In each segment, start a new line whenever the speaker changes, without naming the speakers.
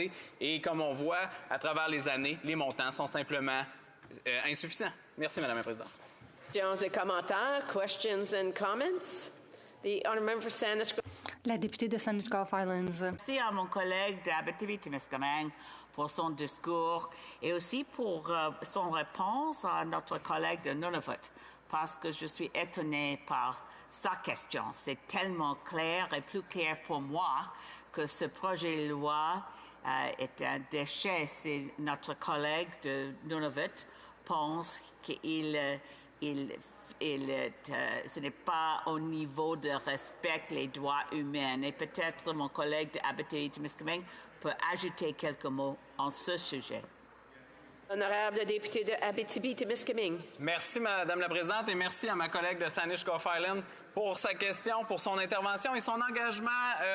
côté. Et comme on voit à travers les années, les montants sont simplement insuffisants. Merci, Madame la Présidente.
Questions et commentaires. Questions and comments. The honourable member for Saanich.
La députée de Saanich Gulf Islands.
Merci à mon collègue d'Abitibi-Témiscamingue pour son discours et aussi pour son réponse à notre collègue de Nunavut, parce que je suis étonnée par sa question. C'est tellement clair et plus clair pour moi que ce projet de loi est un déchet. C'est notre collègue de Nunavut pense qu'il ce n'est pas au niveau de respect les droits humains. Et peut-être mon collègue d'Abitibi-Témiscamingue peut ajouter quelques mots en ce sujet.
Honorable député de Abitibi-Témiscamingue.
Merci, Madame la Présidente, et merci à ma collègue de Saanich Gulf Islands pour sa question, pour son intervention et son engagement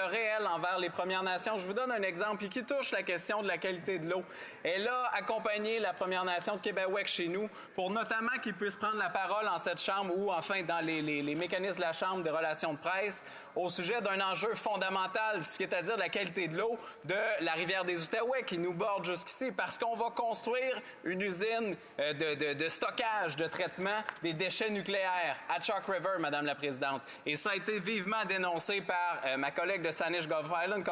réel envers les Premières Nations. Je vous donne un exemple qui touche la question de la qualité de l'eau. Elle a accompagné la Première Nation de Québec chez nous pour notamment qu'ils puissent prendre la parole en cette Chambre ou enfin dans les mécanismes de la Chambre des relations de presse au sujet d'un enjeu fondamental, c'est-à-dire de la qualité de l'eau de la rivière des Outaouais qui nous borde jusqu'ici, parce qu'on va construire une usine de stockage, de traitement des déchets nucléaires à Chalk River, Madame la Présidente. Et ça a été vivement dénoncé par ma collègue de Saanich Gulf Islands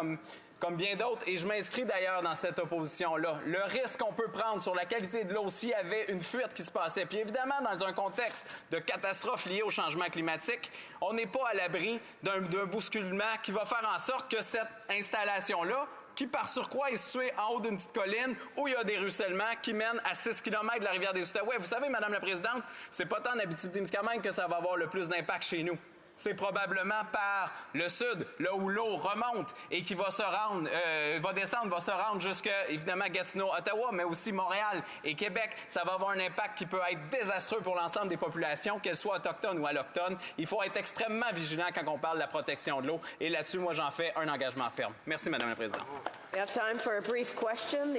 comme bien d'autres, et je m'inscris d'ailleurs dans cette opposition-là. Le risque qu'on peut prendre sur la qualité de l'eau s'il y avait une fuite qui se passait, puis évidemment, dans un contexte de catastrophe liée au changement climatique, on n'est pas à l'abri d'un bousculement qui va faire en sorte que cette installation-là, qui par surcroît est située en haut d'une petite colline où il y a des ruissellements qui mènent à 6 km de la rivière des Outaouais. Vous savez, Madame la Présidente, c'est pas tant en Abitibi-Témiscamingue que ça va avoir le plus d'impact chez nous. C'est probablement par le sud, là où l'eau remonte et qui va se rendre, va se rendre jusqu'à, évidemment, Gatineau, Ottawa, mais aussi Montréal et Québec. Ça va avoir un impact qui peut être désastreux pour l'ensemble des populations, qu'elles soient autochtones ou allochtones. Il faut être extrêmement vigilant quand on parle de la protection de l'eau. Et là-dessus, moi, j'en fais un engagement ferme. Merci, Madame la Présidente.
We have time for a brief question.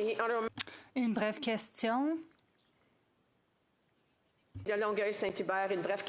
Une brève question.
De Longueuil-Saint-Hubert, une brève question.